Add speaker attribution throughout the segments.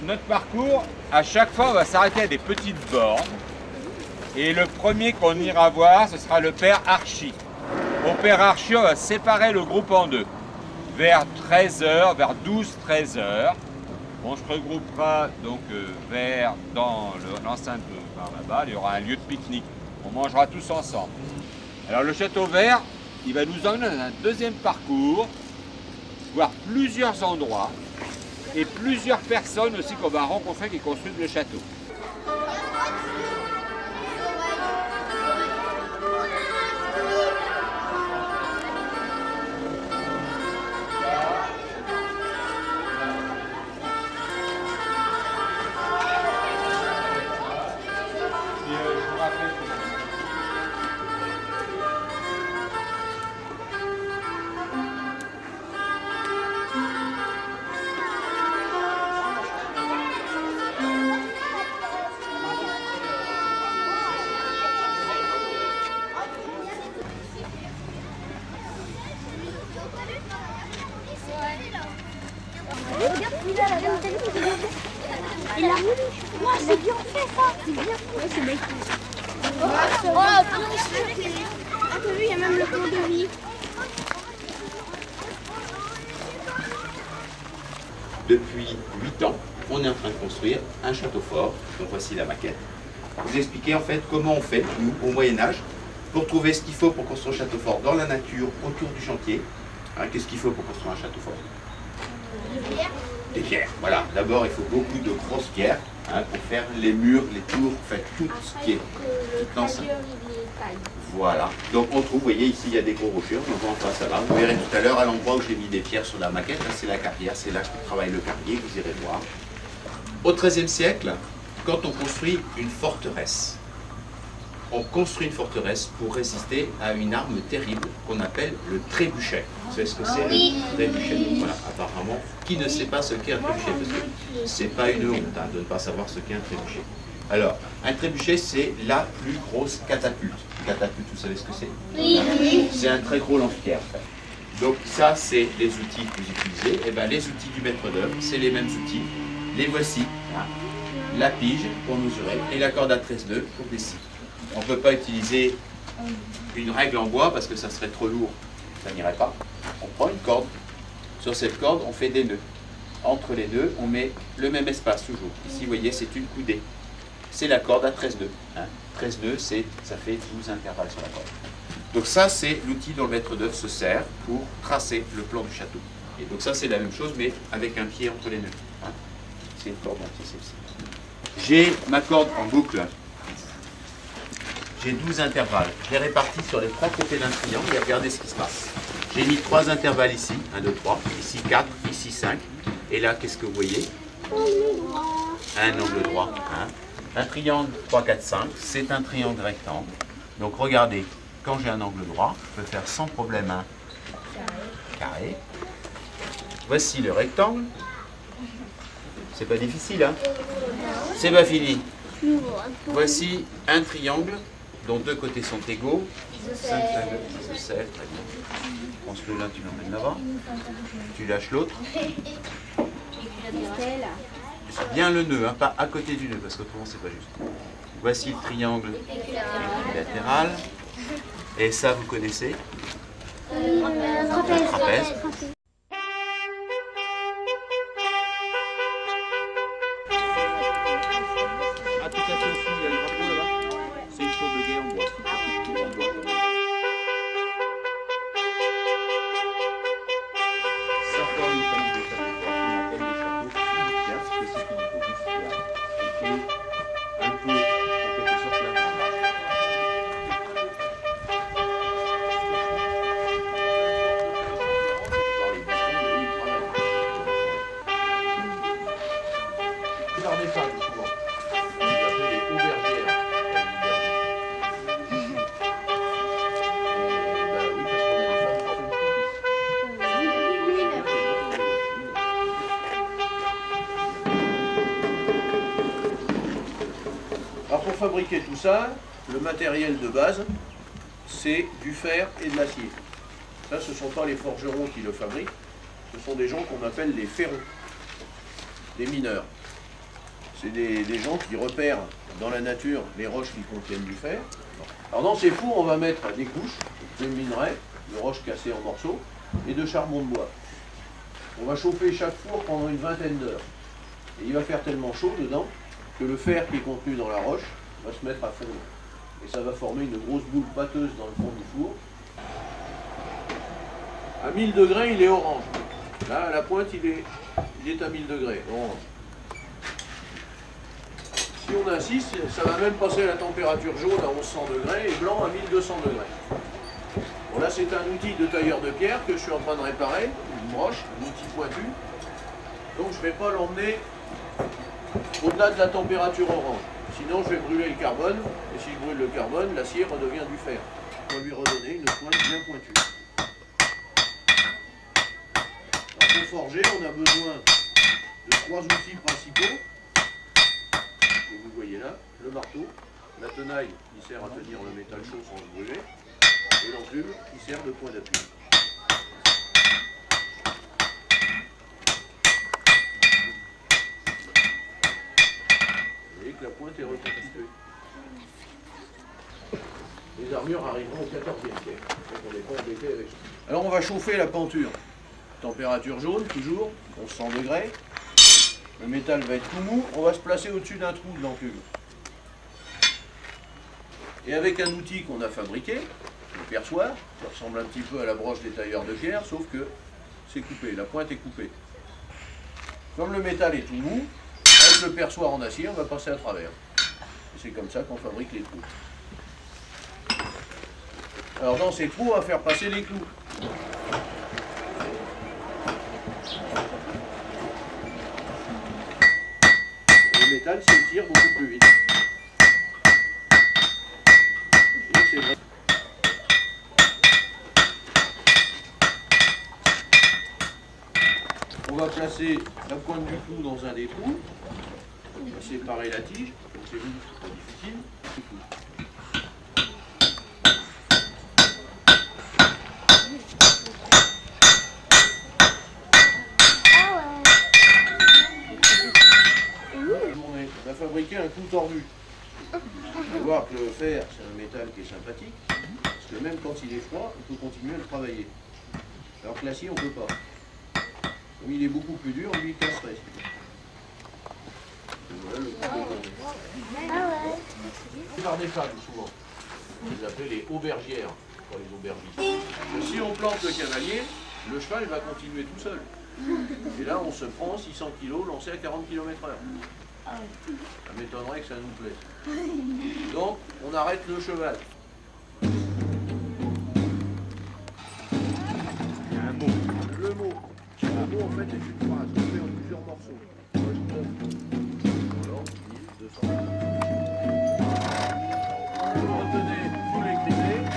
Speaker 1: Notre parcours, à chaque fois, on va s'arrêter à des petites bornes. Et le premier qu'on ira voir, ce sera le père Archie. Au père Archie, on va séparer le groupe en deux. Vers 13h, vers 12-13h, on se regroupera donc dans l'enceinte par là-bas. Il y aura un lieu de pique-nique. On mangera tous ensemble. Alors le château vert, il va nous emmener dans un deuxième parcours, voir plusieurs endroits et plusieurs personnes aussi qu'on va rencontrer qui construisent le château.
Speaker 2: C'est bien fait ça, c'est bien fait. Ouais, c'est bien. T'as vu, il y a même le pont de vie.
Speaker 3: Depuis 8 ans, on est en train de construire un château fort. Donc voici la maquette. Vous expliquer en fait comment on fait, nous, au Moyen-Âge, pour trouver ce qu'il faut pour construire un château fort dans la nature, autour du chantier. Hein, qu'est-ce qu'il faut pour construire un château fort? Des pierres, voilà. D'abord, il faut beaucoup de grosses pierres pour faire les murs, les tours, faire tout ce qui est toute l'enceinte. Voilà. Donc on trouve, vous voyez ici, il y a des gros rochers, on voit en face là-bas. Vous verrez tout à l'heure à l'endroit où j'ai mis des pierres sur la maquette, là c'est la carrière, c'est là que travaille le carrier, vous irez voir. Au XIIIe siècle, quand on construit une forteresse, on construit une forteresse pour résister à une arme terrible qu'on appelle le trébuchet. Vous savez ce que c'est le trébuchet? Voilà, apparemment, qui ne sait pas ce qu'est un trébuchet? Parce que c'est pas une honte de ne pas savoir ce qu'est un trébuchet. Alors, un trébuchet, c'est la plus grosse catapulte. Catapulte, vous savez ce que c'est? Oui. C'est un très gros lance-pierre, en fait. Donc ça, c'est les outils que vous utilisez. Et bien, les outils du maître d'œuvre, c'est les mêmes outils. Les voici. La pige pour mesurer et la corde à 13 nœuds pour des scies. On ne peut pas utiliser une règle en bois parce que ça serait trop lourd, ça n'irait pas. On prend une corde, sur cette corde on fait des nœuds. Entre les nœuds on met le même espace toujours. Ici vous voyez c'est une coudée. C'est la corde à 13 nœuds. 13 nœuds ça fait 12 intervalles sur la corde. Donc ça c'est l'outil dont le maître d'œuvre se sert pour tracer le plan du château. Et donc ça c'est la même chose mais avec un pied entre les nœuds. C'est une corde entière celle-ci. J'ai ma corde en boucle. J'ai 12 intervalles. Je les répartis sur les 3 côtés d'un triangle et regardez ce qui se passe. J'ai mis 3 intervalles ici, 1, 2, 3, ici 4, ici 5. Et là, qu'est-ce que vous voyez? Un angle droit. Un triangle 3, 4, 5, c'est un triangle rectangle. Donc regardez, quand j'ai un angle droit, je peux faire sans problème un carré. Voici le rectangle. C'est pas difficile, hein? C'est pas fini. Voici un triangle dont 2 côtés sont égaux. 5, 5, 7, très bien. Prends celui-là, tu l'emmènes là-bas. Tu lâches l'autre. C'est bien le nœud, hein, pas à côté du nœud, parce qu'autrement c'est pas juste. Voici le triangle équilatéral. Et ça, vous connaissez? Le trapèze.
Speaker 4: Pour fabriquer tout ça, le matériel de base, c'est du fer et de l'acier. Ça, ce ne sont pas les forgerons qui le fabriquent, ce sont des gens qu'on appelle les ferrons, des mineurs. C'est des gens qui repèrent dans la nature les roches qui contiennent du fer. Alors dans ces fours, on va mettre des couches de minerais, de roches cassées en morceaux et de charbon de bois. On va chauffer chaque four pendant une vingtaine d'heures. Et il va faire tellement chaud dedans que le fer qui est contenu dans la roche va se mettre à fondre. Et ça va former une grosse boule pâteuse dans le fond du four. À 1000 degrés, il est orange. Là, à la pointe, il est à 1000 degrés, orange. Si on insiste, ça va même passer à la température jaune à 1100 degrés et blanc à 1200 degrés. Bon, là, c'est un outil de tailleur de pierre que je suis en train de réparer, une broche, un outil pointu. Donc, je ne vais pas l'emmener au-delà de la température orange. Sinon, je vais brûler le carbone. Et si je brûle le carbone, l'acier redevient du fer. On va lui redonner une pointe bien pointue. Alors, pour forger, on a besoin de 3 outils principaux. Que vous voyez là, le marteau, la tenaille qui sert à tenir le métal chaud sans se brûler, et l'enclume qui sert de point d'appui. Vous voyez que la pointe est reconstituée. Les armures arriveront au XIVe siècle, donc on n'est pas embêté avec ça. Alors on va chauffer la penture. Température jaune, toujours, 1100 degrés. Le métal va être tout mou, on va se placer au-dessus d'un trou de l'enclume. Et avec un outil qu'on a fabriqué, le perçoir, ça ressemble un petit peu à la broche des tailleurs de pierre, sauf que c'est coupé, la pointe est coupée. Comme le métal est tout mou, avec le perçoir en acier, on va passer à travers. Et c'est comme ça qu'on fabrique les trous. Alors dans ces trous, on va faire passer les clous. Le métal s'étire beaucoup plus vite. Et c'est vrai. On va placer la pointe du clou dans un des trous. On va séparer la tige. Donc c'est pas difficile. On va fabriquer un clou tordu. On va voir que le fer, c'est un métal qui est sympathique, parce que même quand il est froid, on peut continuer à le travailler. Alors que l'acier, on ne peut pas. Comme il est beaucoup plus dur, lui, il casserait. Et voilà le clou tordu. Par des femmes, souvent. On les appelait les aubergières, pour les aubergistes. Si on plante le cavalier, le cheval va continuer tout seul. Et là, on se prend 600 kg lancé à 40 km/h. Ça m'étonnerait que ça nous plaise. Donc, on arrête le cheval.
Speaker 1: Il y a un mot.
Speaker 4: Le mot. Le mot, en fait, est une phrase. On fait en plusieurs morceaux. Alors, 1200. Vous retenez tous les critères.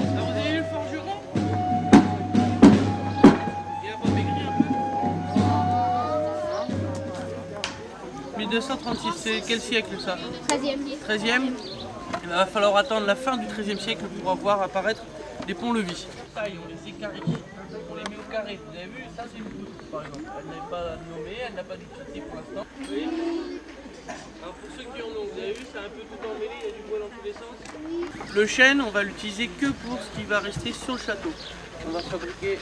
Speaker 5: Vous avez vu le forgeron? Il a pas maigri un peu? 1236, c'est quel siècle ça?
Speaker 2: 13e.
Speaker 5: 13e? Il va falloir attendre la fin du 13e siècle pour voir apparaître des ponts-levis. On les écarrit, on les met au carré. Vous avez vu, ça c'est une poutre par exemple. Elle n'est pas nommée, elle n'a pas d'utilité pour l'instant. Vous voyez? Alors pour ceux qui en ont, vous avez vu, c'est un peu tout emmêlé, il y a du bois dans tous les sens. Le chêne, on va l'utiliser que pour ce qui va rester sur le château. On est en train de fabriquer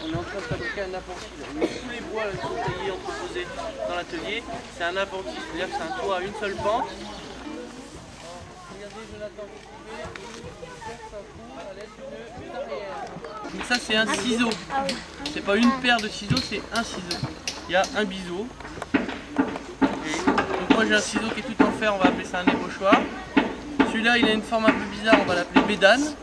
Speaker 5: un appentis. On met tous les bois qui sont taillés, entreposés dans l'atelier. C'est un appentis, c'est-à-dire que c'est un toit à une seule pente. Regardez Jonathan, ça laisse une arrière. Donc ça c'est un ciseau. C'est pas une paire de ciseaux, c'est un ciseau. Il y a un biseau. Donc moi j'ai un ciseau qui est tout en fer, on va appeler ça un ébauchoir. Celui-là il a une forme un peu bizarre, on va l'appeler bédane.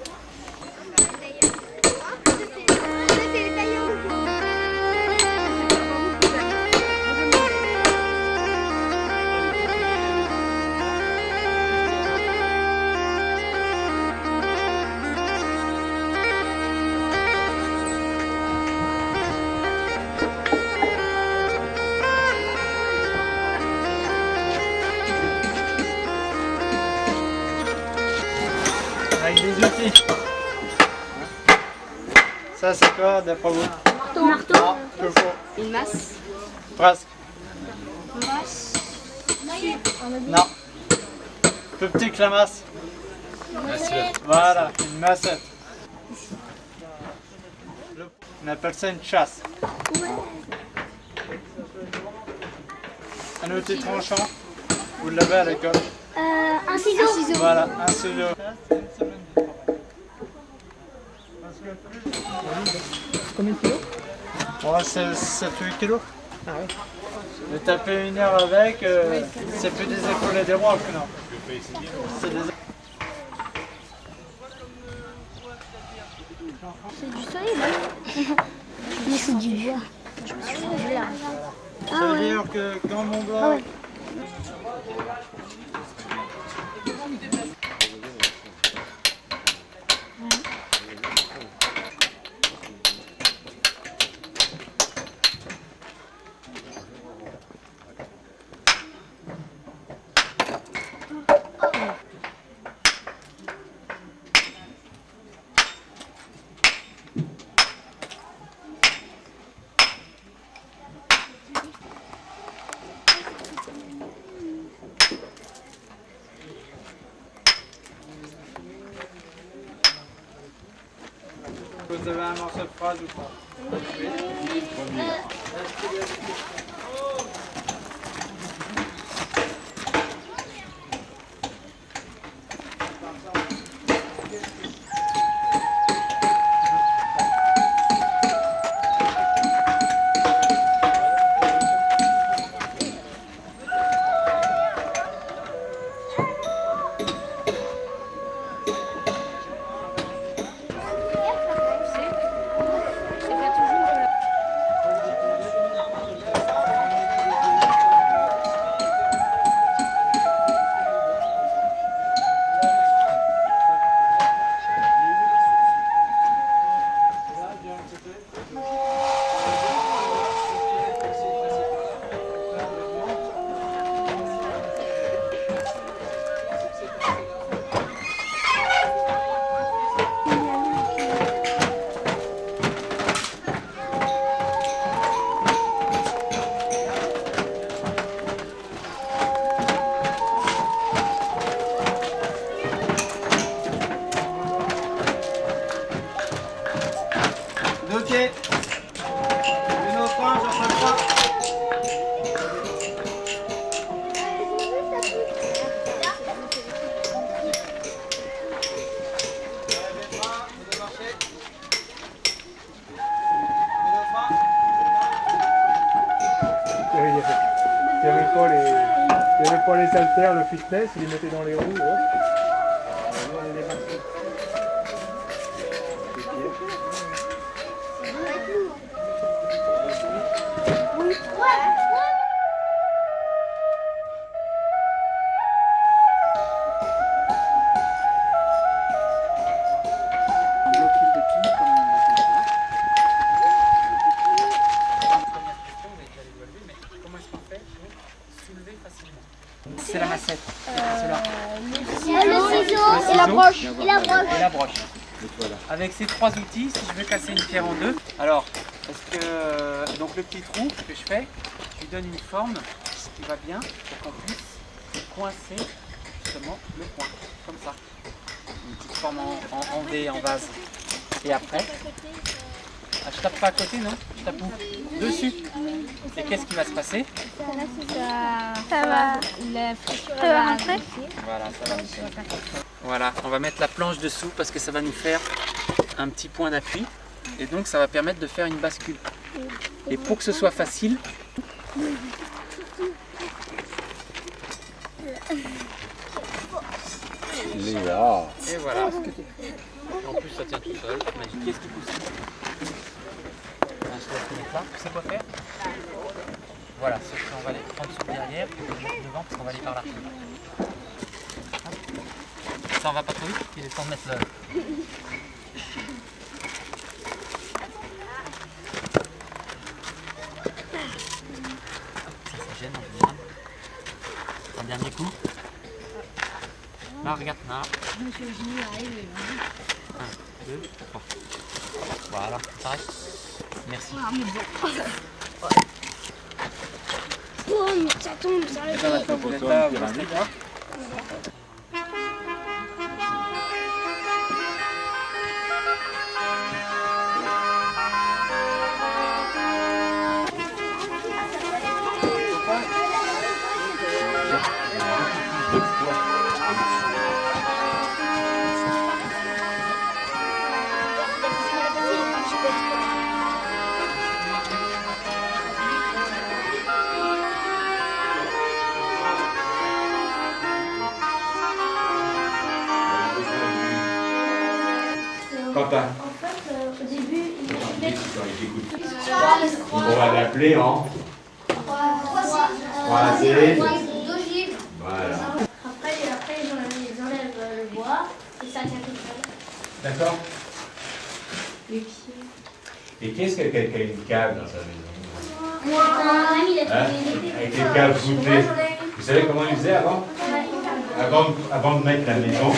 Speaker 6: Ça c'est quoi d'après vous?
Speaker 2: Marteau.
Speaker 6: Non, plus faux.
Speaker 2: Une masse.
Speaker 6: Presque.
Speaker 2: Masse.
Speaker 6: Non. Plus petit que la masse. Voilà, une massette. On appelle ça une chasse. Un outil tranchant. Vous l'avez à l'école.
Speaker 2: Un ciseau.
Speaker 6: Voilà, un ciseau.
Speaker 7: Combien de kilos?
Speaker 6: Ouais, c'est 7-8 kilos. Ah oui. De taper une heure avec, c'est plus des épaules et des bras, non. C'est des...
Speaker 2: C'est du soleil, là. Mais c'est du bois.
Speaker 6: Ça veut dire que quand mon bras... Vous avez un morceau de phrase ou pas? Dossier. Une autre point, j'en fais pas.
Speaker 7: Il n'y avait pas les haltères, le fitness, ils les mettaient dans les roues.
Speaker 5: C'est la massette.
Speaker 2: Le ciseau et la broche.
Speaker 5: Et la broche. Avec ces trois outils, si je veux casser une pierre en deux, alors, est-ce que donc le petit trou que je fais, je lui donne une forme qui va bien pour qu'on puisse coincer justement le point, comme ça. Une petite forme en V, en vase. Et après, je tape pas à côté, non? Je tape où? Dessus. Et qu'est-ce qui va se passer?
Speaker 2: Ça va rentrer.
Speaker 5: Voilà, ça va. Voilà, on va mettre la planche dessous parce que ça va nous faire un petit point d'appui. Et donc ça va permettre de faire une bascule. Et pour que ce soit facile,
Speaker 1: Léa.
Speaker 5: et voilà. En plus ça tient tout seul. Magique. Qu'est-ce qui pousse? Je laisse mettre là. Tu sais quoi faire? Voilà, on va aller prendre sur le derrière et le mettre devant parce qu'on va aller par là. Ça on va pas trop vite, il est temps de mettre le... Ça gêne en général. Un dernier coup. Là, regarde, là. 1, 2, 3.
Speaker 8: Voilà, pareil. Merci.
Speaker 2: Ah, mais bon. Oh, mais ça tombe, ça
Speaker 5: Et ben maintenant vous êtes là, vous restez là.
Speaker 1: Quentin.
Speaker 2: En fait, au début, il
Speaker 1: On va l'appeler en croisé.
Speaker 2: d'ogive.
Speaker 1: Voilà.
Speaker 2: Après ils enlèvent le bois et ça tient tout seul.
Speaker 1: D'accord.
Speaker 2: Les pieds.
Speaker 1: Et qu'est-ce que quelqu'un a une cave dans sa maison?
Speaker 2: Moi, un ami, il a
Speaker 1: Hein? Avec des caves voûtées. Vous savez comment ils faisaient avant? Avant de mettre la maison.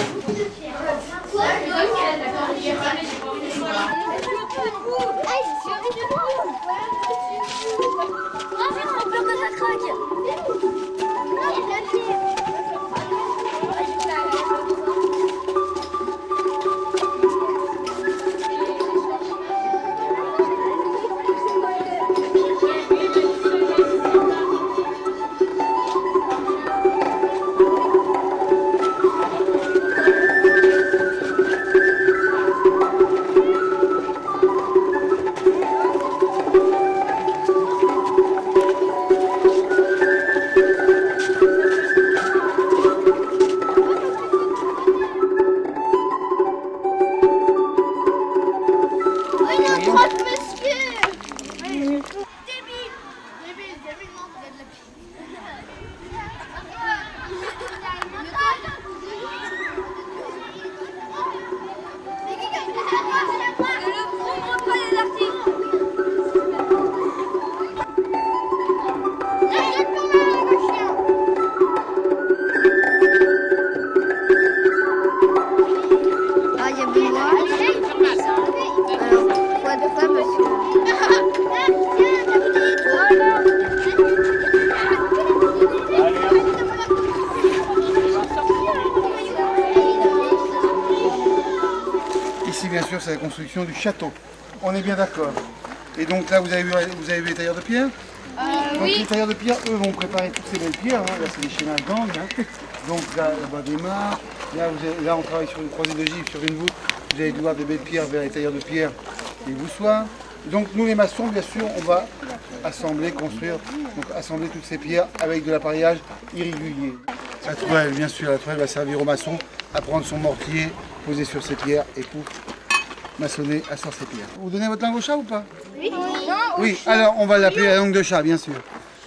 Speaker 9: Ici, bien sûr, c'est la construction du château. On est bien d'accord. Et donc là, vous avez vu les tailleurs de pierre. Donc les tailleurs de pierre, eux, vont préparer toutes ces belles pierres. Hein. Là, c'est des schémas de gangue. Hein. Donc là, on démarre. Là, on travaille sur une croisée d'ogive, sur une voûte. Vous allez voir des belles pierres vers les tailleurs de pierre, les voussoirs. Donc nous, les maçons, bien sûr, on va assembler, construire, donc assembler toutes ces pierres avec de l'appareillage irrégulier. La tourelle, bien sûr, la tourelle va servir au maçon à prendre son mortier, poser sur ces pierres et pour maçonner à sur ces pierres. Vous donnez votre langue au chat ou pas?
Speaker 2: Oui.
Speaker 9: Oui, alors on va l'appeler la langue de chat, bien sûr.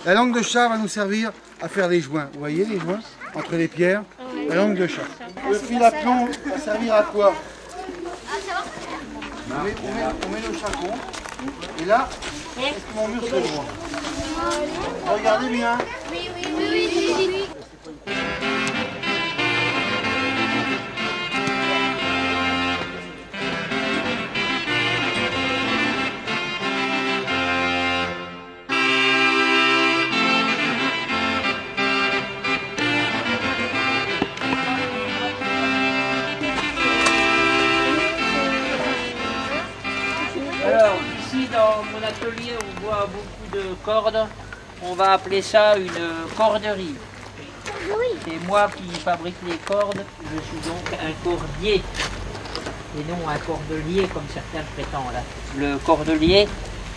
Speaker 9: La langue de chat va nous servir à faire les joints. Vous voyez les joints entre les pierres? La langue de chat. Le fil à plomb va servir à quoi? On met le chacon. Et là, est-ce que mon mur se droit? Regardez bien.
Speaker 2: Oui.
Speaker 8: Alors, ici dans mon atelier, on voit beaucoup de cordes. On va appeler ça une corderie. C'est moi qui fabrique les cordes. Je suis donc un cordier. Et non un cordelier comme certains le prétendent là. Le cordelier,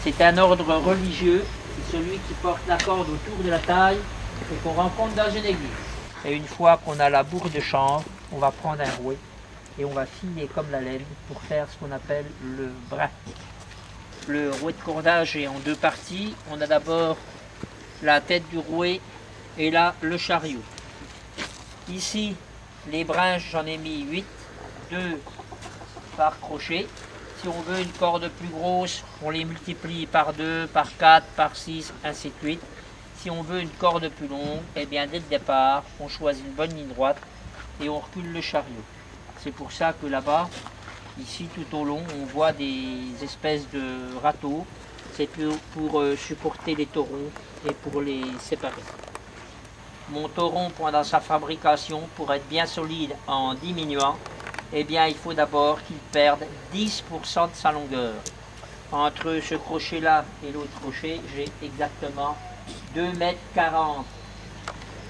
Speaker 8: c'est un ordre religieux. C'est celui qui porte la corde autour de la taille et qu'on rencontre dans une église. Et une fois qu'on a la bourre de chanvre, on va prendre un rouet et on va filer comme la laine pour faire ce qu'on appelle le brin. Le rouet de cordage est en deux parties. On a d'abord la tête du rouet et là le chariot. Ici, les branches, j'en ai mis 8, 2 par crochet. Si on veut une corde plus grosse, on les multiplie par 2, par 4, par 6, ainsi de suite. Si on veut une corde plus longue, eh bien dès le départ, on choisit une bonne ligne droite et on recule le chariot. C'est pour ça que là-bas, Ici, tout au long, on voit des espèces de râteaux. C'est pour supporter les taurons et pour les séparer. Mon tauron, pendant sa fabrication, pour être bien solide en diminuant, eh bien, il faut d'abord qu'il perde 10% de sa longueur. Entre ce crochet-là et l'autre crochet, j'ai exactement 2,40 m.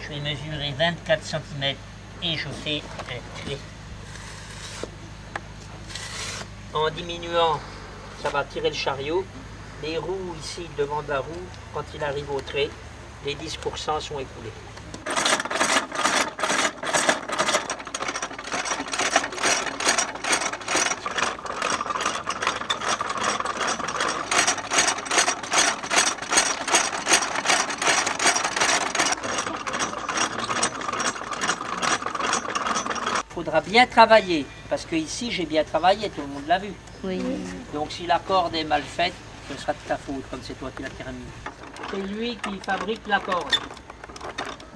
Speaker 8: Je vais mesurer 24 cm et je fais un trait. En diminuant, ça va tirer le chariot. Les roues ici, devant de la roue, quand il arrive au trait, les 10% sont écoulés. Il faudra bien travailler, parce que ici j'ai bien travaillé, tout le monde l'a vu.
Speaker 10: Oui.
Speaker 8: Donc si la corde est mal faite, ce sera de ta faute, comme c'est toi qui l'as terminé. C'est lui qui fabrique la corde.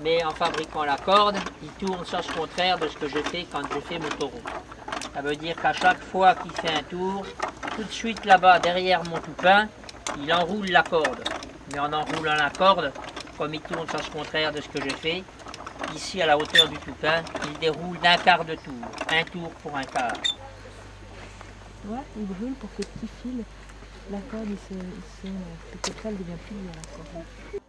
Speaker 8: Mais en fabriquant la corde, il tourne en sens contraire de ce que je fais quand je fais mon taureau. Ça veut dire qu'à chaque fois qu'il fait un tour, tout de suite là-bas, derrière mon toupin, il enroule la corde. Mais en enroulant la corde, comme il tourne en sens contraire de ce que je fais, ici à la hauteur du toupin, il déroule d'un quart de tour. Un tour pour un quart.
Speaker 10: Ouais, il brûle pour ces petits fils. La corde, c'est comme ça, elle devient plus dure.